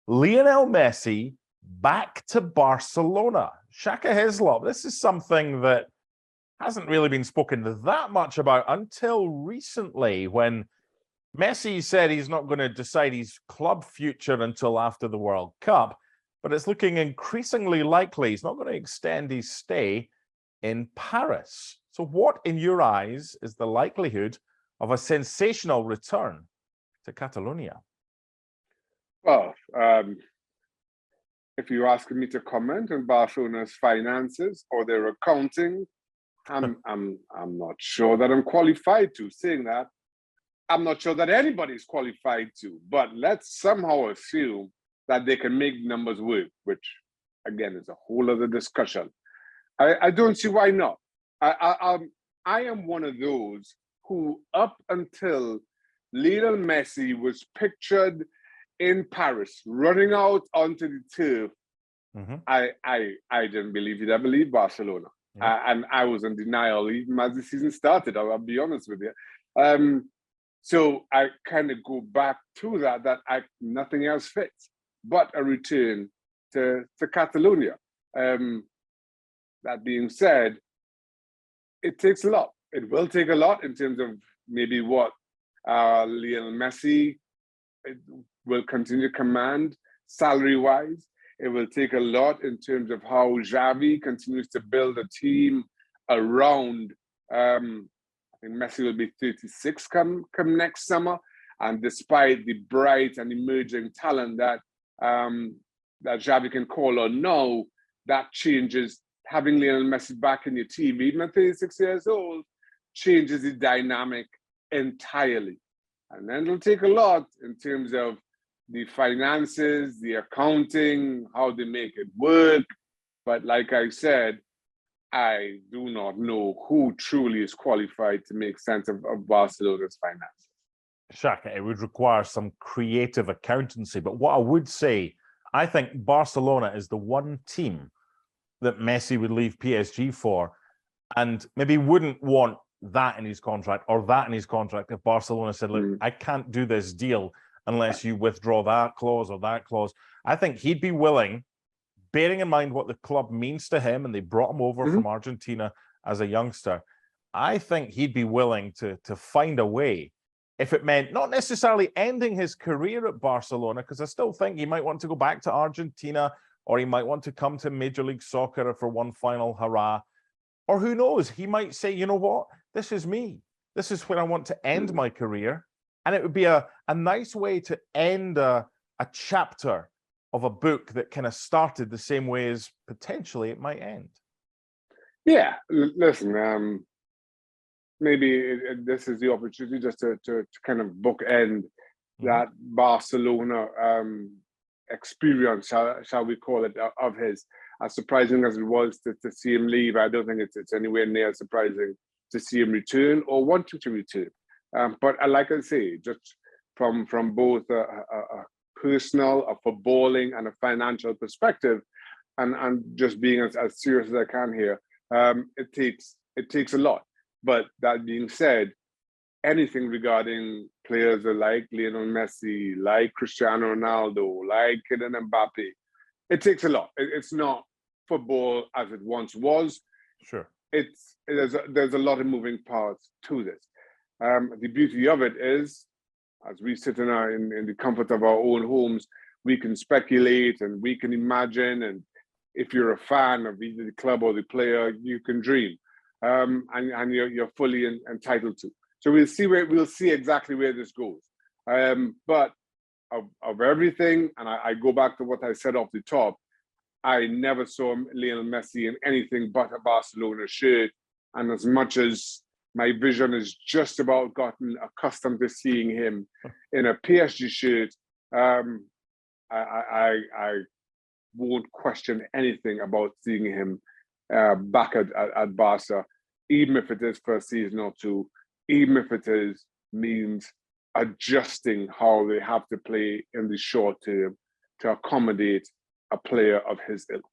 Lionel Messi back to Barcelona. Shaka Hislop, this is something that hasn't really been spoken that much about until recently, when Messi said he's not going to decide his club future until after the World Cup, but it's looking increasingly likely he's not going to extend his stay in Paris. So what, in your eyes, is the likelihood of a sensational return to Catalonia? Well, if you're asking me to comment on Barcelona's finances or their accounting, I'm not sure that I'm qualified to. Saying that, I'm not sure that anybody's qualified to. But let's somehow assume that they can make numbers work, which again is a whole other discussion. I don't see why not. I am one of those who, up until Lionel Messi was pictured in Paris, running out onto the turf, I didn't believe he'd ever leave Barcelona. And I was in denial even as the season started, I'll be honest with you. So I kind of go back to that nothing else fits but a return to Catalonia. That being said, it takes a lot. It will take a lot in terms of maybe what Lionel Messi will continue to command salary-wise. It will take a lot in terms of how Xavi continues to build a team around. I think Messi will be 36 come next summer, and despite the bright and emerging talent that Xavi can call on now, that changes. Having Lionel Messi back in your team, even at 36 years old, changes the dynamic entirely. And then it'll take a lot in terms of the finances, the accounting, how they make it work. But like I said, I do not know who truly is qualified to make sense of Barcelona's finances. Shaka, it would require some creative accountancy. But what I would say, I think Barcelona is the one team that Messi would leave PSG for, and maybe wouldn't want that in his contract or that in his contract if Barcelona said, look, I can't do this deal unless you withdraw that clause or that clause. I think he'd be willing, bearing in mind what the club means to him, and they brought him over from Argentina as a youngster, I think he'd be willing to find a way, if it meant not necessarily ending his career at Barcelona, because I still think he might want to go back to Argentina, or he might want to come to Major League Soccer for one final hurrah. Or who knows, he might say, you know what, this is me. This is where I want to end my career. And it would be a nice way to end a chapter of a book that kind of started the same way as potentially it might end. Yeah, listen, maybe this is the opportunity just to kind of bookend that Barcelona experience, shall we call it, of his. As surprising as it was to see him leave, I don't think it's anywhere near surprising to see him return or wanting to return. But like I say, just from both a personal, a footballing, and a financial perspective, and just being as serious as I can here, it takes a lot. But that being said, anything regarding players like Lionel Messi, like Cristiano Ronaldo, like Kylian Mbappe, it takes a lot. It's not football as it once was. Sure. There's a lot of moving parts to this. The beauty of it is, as we sit in the comfort of our own homes, we can speculate and we can imagine. And if you're a fan of either the club or the player, you can dream, and you're fully entitled to. So we'll see exactly where this goes. But of everything, and I go back to what I said off the top, I never saw Lionel Messi in anything but a Barcelona shirt. And as much as my vision has just about gotten accustomed to seeing him in a PSG shirt, I won't question anything about seeing him back at Barca, even if it is for a season or two, even if it means adjusting how they have to play in the short term to accommodate a player of his ilk.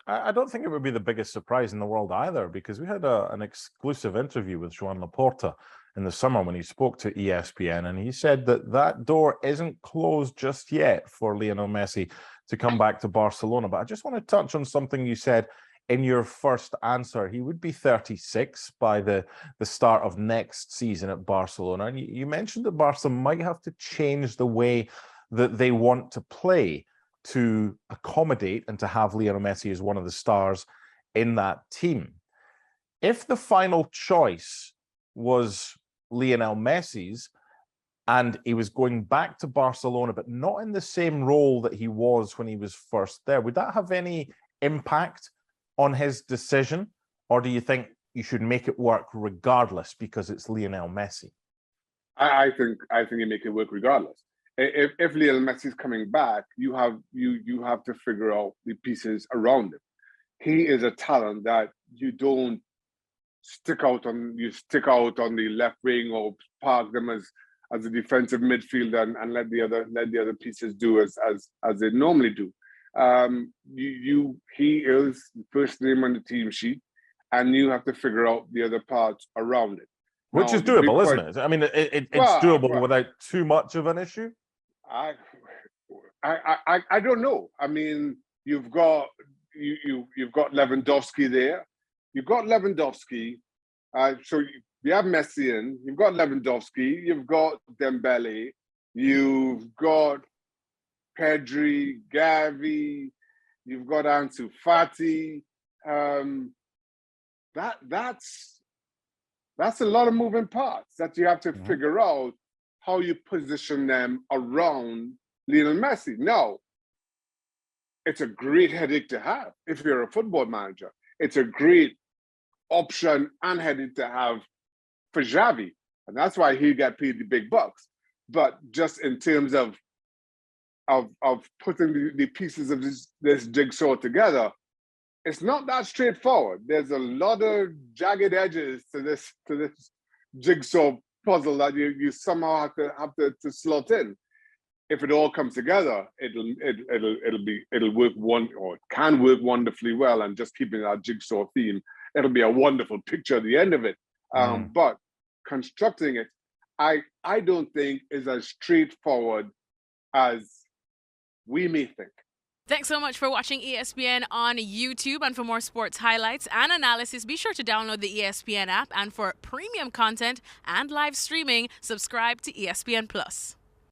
I don't think it would be the biggest surprise in the world either, because we had an exclusive interview with Joan Laporta in the summer when he spoke to ESPN, and he said that that door isn't closed just yet for Lionel Messi to come back to Barcelona. But I just want to touch on something you said in your first answer. He would be 36 by the start of next season at Barcelona. And you mentioned that Barca might have to change the way that they want to play to accommodate and to have Lionel Messi as one of the stars in that team. If the final choice was Lionel Messi's and he was going back to Barcelona, but not in the same role that he was when he was first there, would that have any impact on his decision? Or do you think you should make it work regardless because it's Lionel Messi? I think you make it work regardless. If Lionel Messi is coming back, you have to figure out the pieces around him. He is a talent that you don't stick out on the left wing or park them as a defensive midfielder and let the other pieces do as they normally do. He is the first name on the team sheet, and you have to figure out the other parts around it. Which is doable, isn't it? I mean, it's doable without too much of an issue. I don't know. I mean, you've got Lewandowski there. You've got Lewandowski. So you have Messi in. You've got Lewandowski. You've got Dembele. You've got Pedri, Gavi. You've got Ansu Fati. That's a lot of moving parts that you have to figure out how you position them around Lionel Messi. Now, it's a great headache to have if you're a football manager. It's a great option and headache to have for Xavi, and that's why he got paid the big bucks. But just in terms of putting the pieces of this jigsaw together, it's not that straightforward. There's a lot of jagged edges to this jigsaw puzzle that you somehow have to slot in. If it all comes together, it'll work it can work wonderfully well. And just keeping that jigsaw theme, it'll be a wonderful picture at the end of it. But constructing it, I don't think is as straightforward as we may think. Thanks so much for watching ESPN on YouTube. And for more sports highlights and analysis, be sure to download the ESPN app. And for premium content and live streaming, subscribe to ESPN Plus.